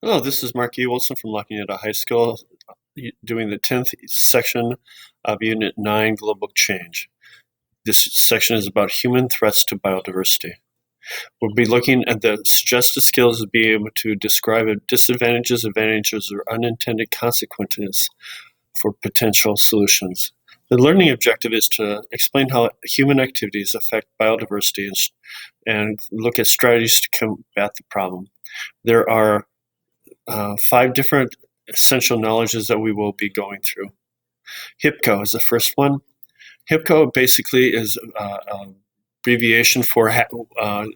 Hello, this is Mark E. Wilson from La Cuneta High School, doing the 10th section of Unit 9, Global Change. This section is about human threats to biodiversity. We'll be looking at the suggested skills to be able to describe disadvantages, advantages, or unintended consequences for potential solutions. The learning objective is to explain how human activities affect biodiversity and look at strategies to combat the problem. There are 5 different essential knowledges that we will be going through. HIPCO is the first one. HIPCO basically is an abbreviation for HIPPCO.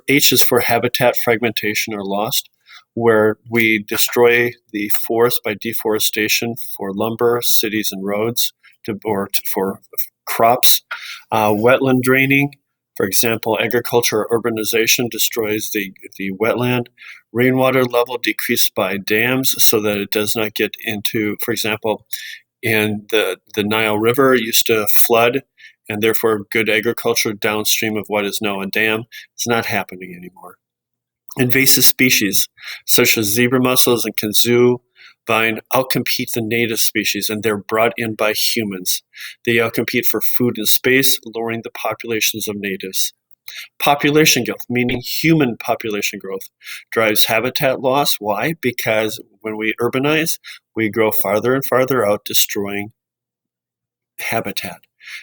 H is for habitat fragmentation or lost, where we destroy the forest by deforestation for lumber, cities, and roads, for crops. Wetland draining. For example, agriculture or urbanization destroys the wetland. Rainwater level decreased by dams so that it does not get into, for example, in the Nile River used to flood, and therefore good agriculture downstream of what is now a dam. It's not happening anymore. Invasive species such as zebra mussels and kazoo vine outcompete the native species, and they're brought in by humans. They outcompete for food and space, lowering the populations of natives. Population growth, meaning human population growth, drives habitat loss. Why? Because when we urbanize, we grow farther and farther out, destroying habitat.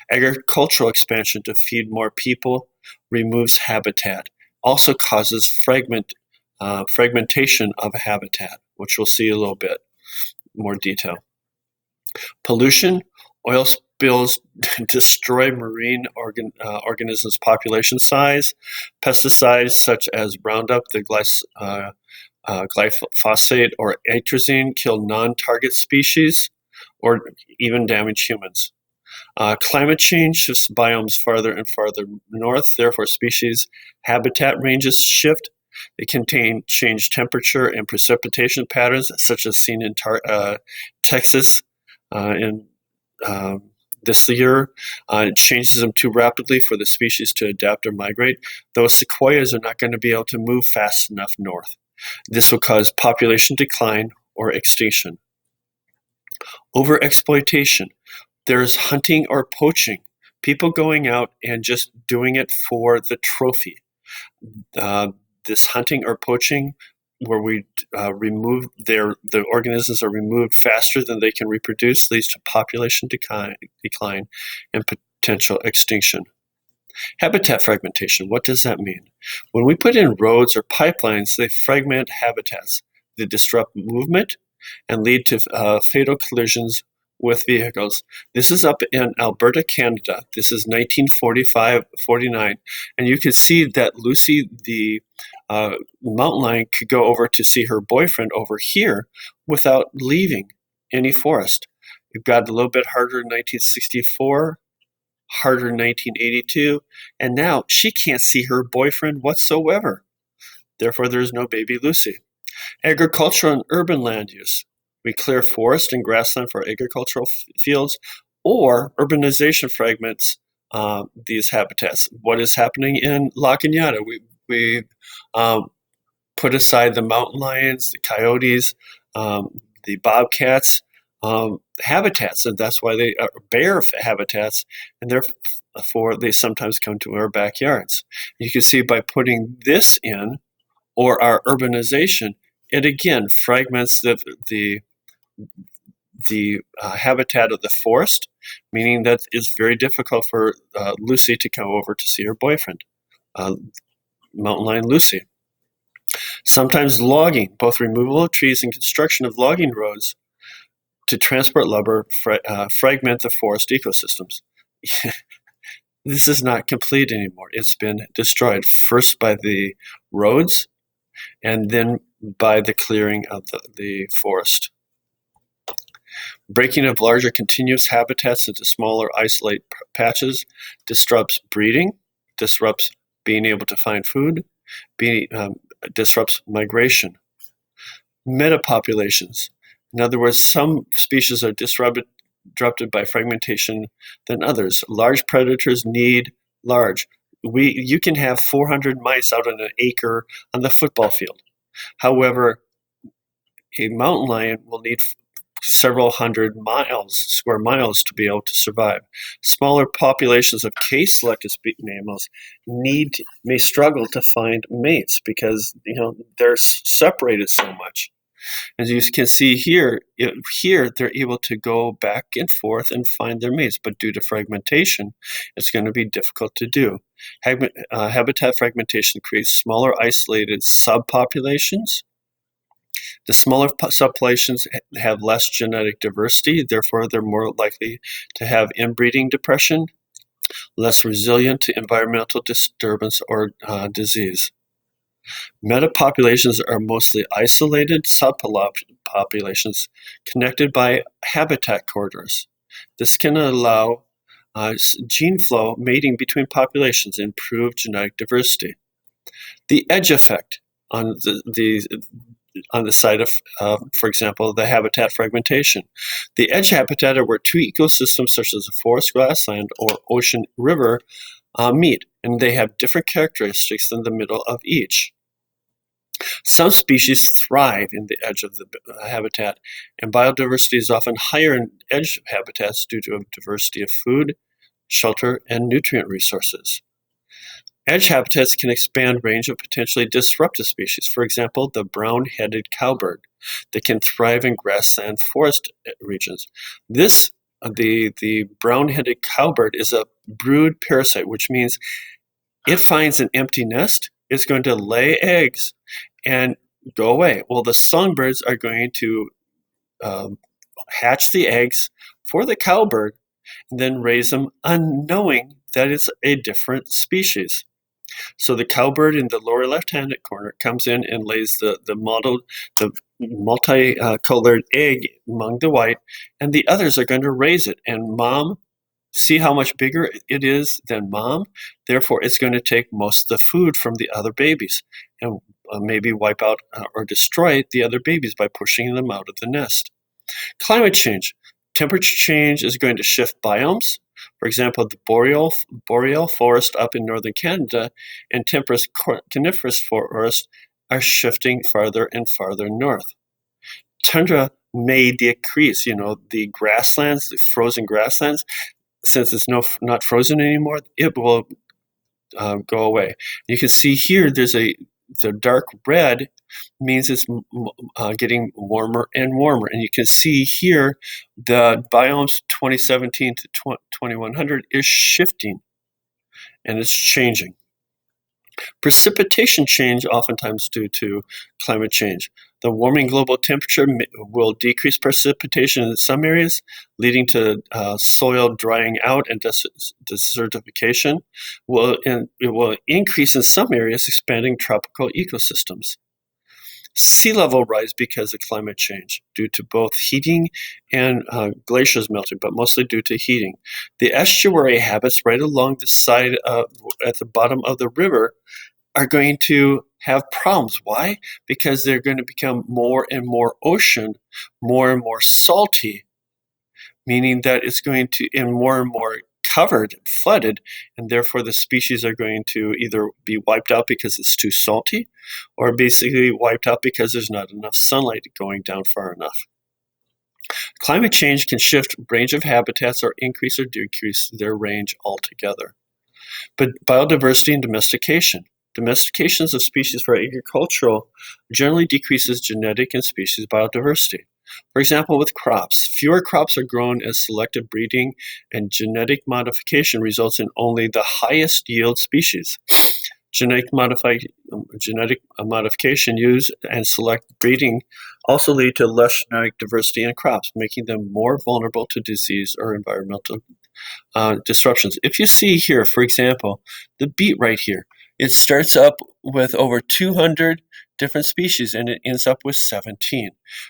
Agricultural expansion to feed more people removes habitat, also causes fragmentation of a habitat, which we'll see a little bit more detail. Pollution, oil spills destroy marine organisms' population size. Pesticides such as Roundup, the glyphosate, or atrazine kill non-target species or even damage humans. Climate change shifts biomes farther and farther north, therefore species habitat ranges shift. They can change temperature and precipitation patterns, such as seen in Texas in this year. It changes them too rapidly for the species to adapt or migrate. Those sequoias are not going to be able to move fast enough north. This will cause population decline or extinction. Overexploitation. There's hunting or poaching. People going out and just doing it for the trophy. This hunting or poaching, where we remove the organisms are removed faster than they can reproduce, leads to population decline and potential extinction. Habitat fragmentation, what does that mean? When we put in roads or pipelines, they fragment habitats. They disrupt movement and lead to fatal collisions with vehicles. This is up in Alberta, Canada. This is 1945-49, and you can see that Lucy, the mountain lion, could go over to see her boyfriend over here without leaving any forest. It got a little bit harder in 1964, harder in 1982, and now she can't see her boyfriend whatsoever. Therefore, there's no baby Lucy. Agricultural and urban land use. We clear forest and grassland for agricultural fields, or urbanization fragments these habitats. What is happening in La Cuneta? We put aside the mountain lions, the coyotes, the bobcats habitats, and that's why they are bear habitats, and therefore they sometimes come to our backyards. You can see by putting this in, or our urbanization, it again fragments the habitat of the forest, meaning that it's very difficult for Lucy to come over to see her boyfriend, mountain lion Lucy. Sometimes logging, both removal of trees and construction of logging roads to transport lumber, fragment the forest ecosystems. This is not complete anymore. It's been destroyed, first by the roads and then by the clearing of the forest. Breaking of larger continuous habitats into smaller isolated patches disrupts breeding, disrupts being able to find food, disrupts migration. Metapopulations. In other words, some species are disrupted by fragmentation than others. Large predators need large. You can have 400 mice out on an acre on the football field. However, a mountain lion will need several hundred square miles to be able to survive. Smaller populations of case-selected mammals may struggle to find mates because they're separated so much. As you can see here, they're able to go back and forth and find their mates, but due to fragmentation, it's going to be difficult to do. Habitat fragmentation creates smaller isolated subpopulations. The smaller subpopulations have less genetic diversity, therefore they're more likely to have inbreeding depression, less resilient to environmental disturbance or disease. Metapopulations are mostly isolated subpopulations connected by habitat corridors. This can allow gene flow mating between populations, improve genetic diversity. The edge effect on the side of, for example, the habitat fragmentation. The edge habitat are where two ecosystems such as a forest grassland or ocean river meet, and they have different characteristics than the middle of each. Some species thrive in the edge of the habitat, and biodiversity is often higher in edge habitats due to a diversity of food, shelter, and nutrient resources. Edge habitats can expand range of potentially disruptive species. For example, the brown-headed cowbird that can thrive in grassland forest regions. The brown-headed cowbird is a brood parasite, which means it finds an empty nest, it's going to lay eggs and go away. Well, the songbirds are going to hatch the eggs for the cowbird and then raise them unknowing that it's a different species. So the cowbird in the lower left-hand corner comes in and lays the multicolored egg among the white, and the others are going to raise it. And mom, see how much bigger it is than mom? Therefore, it's going to take most of the food from the other babies and maybe wipe out or destroy the other babies by pushing them out of the nest. Climate change. Temperature change is going to shift biomes. For example, the boreal forest up in northern Canada and temperate coniferous forest are shifting farther and farther north. Tundra may decrease. The grasslands, the frozen grasslands, since it's not frozen anymore, it will go away. You can see here the dark red means it's getting warmer and warmer. And you can see here the biomes 2017 to 2100 is shifting and it's changing. Precipitation change oftentimes due to climate change. The warming global temperature will decrease precipitation in some areas, leading to soil drying out and desertification. It will increase in some areas, expanding tropical ecosystems. Sea level rise because of climate change, due to both heating and glaciers melting, but mostly due to heating. The estuary habits right along the side at the bottom of the river are going to have problems. Why? Because they're going to become more and more ocean, more and more salty, meaning that it's going to, and more covered, flooded, and therefore the species are going to either be wiped out because it's too salty, or basically wiped out because there's not enough sunlight going down far enough. Climate change can shift range of habitats or increase or decrease their range altogether. But biodiversity and domestication. Domestications of species for agricultural generally decreases genetic and species biodiversity. For example, with crops, fewer crops are grown as selective breeding and genetic modification results in only the highest yield species. Genetic modification used and select breeding also lead to less genetic diversity in crops, making them more vulnerable to disease or environmental disruptions. If you see here, for example, the beet right here, it starts up with over 200 different species and it ends up with 17.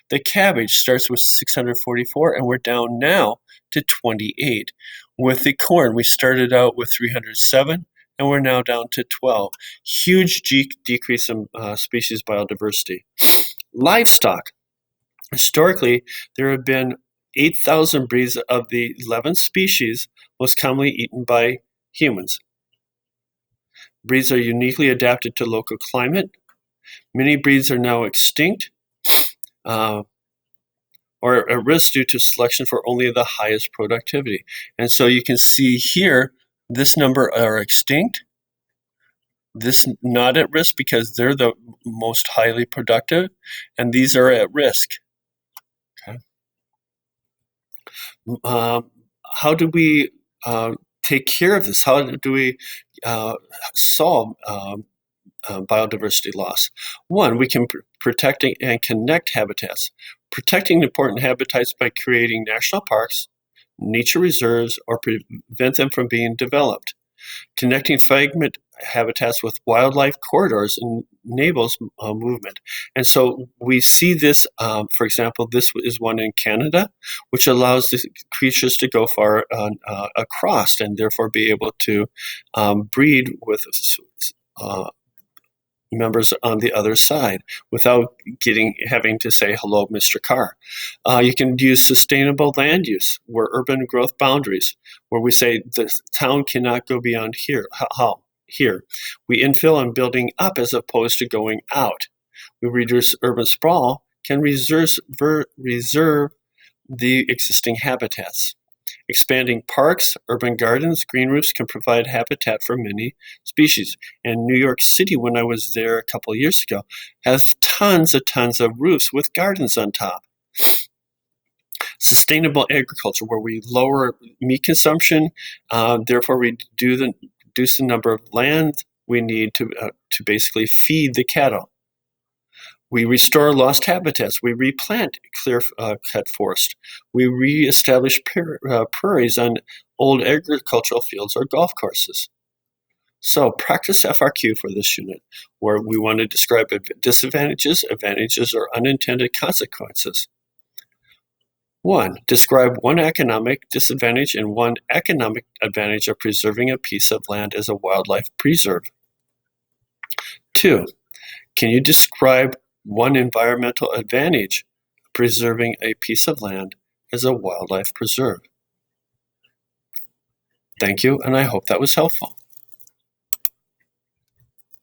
The cabbage starts with 644 and we're down now to 28. With the corn, we started out with 307 and we're now down to 12. Huge decrease in species biodiversity. Livestock. Historically, there have been 8,000 breeds of the 11 species most commonly eaten by humans. Breeds are uniquely adapted to local climate. Many breeds are now extinct or at risk due to selection for only the highest productivity. And so you can see here, this number are extinct, this not at risk because they're the most highly productive, and these are at risk. Okay. How do we take care of this? How do we solve biodiversity loss? One, we can protect and connect habitats. Protecting important habitats by creating national parks, nature reserves, or prevent them from being developed. Connecting fragment habitats with wildlife corridors enables movement. And so we see this, for example, this is one in Canada, which allows the creatures to go far across and therefore be able to breed with members on the other side without having to say, hello, Mr. Carr. You can use sustainable land use, where urban growth boundaries, where we say the town cannot go beyond here. How? Here. We infill and building up as opposed to going out. We reduce urban sprawl, can reserve the existing habitats. Expanding parks, urban gardens, green roofs can provide habitat for many species. And New York City, when I was there a couple of years ago, has tons of roofs with gardens on top. Sustainable agriculture, where we lower meat consumption, therefore reduce the number of land we need to basically feed the cattle. We restore lost habitats. We replant clear-cut forest. We reestablish prairies on old agricultural fields or golf courses. So practice FRQ for this unit, where we want to describe disadvantages, advantages, or unintended consequences. 1. Describe one economic disadvantage and one economic advantage of preserving a piece of land as a wildlife preserve. 2. Can you describe one environmental advantage of preserving a piece of land as a wildlife preserve? Thank you, and I hope that was helpful.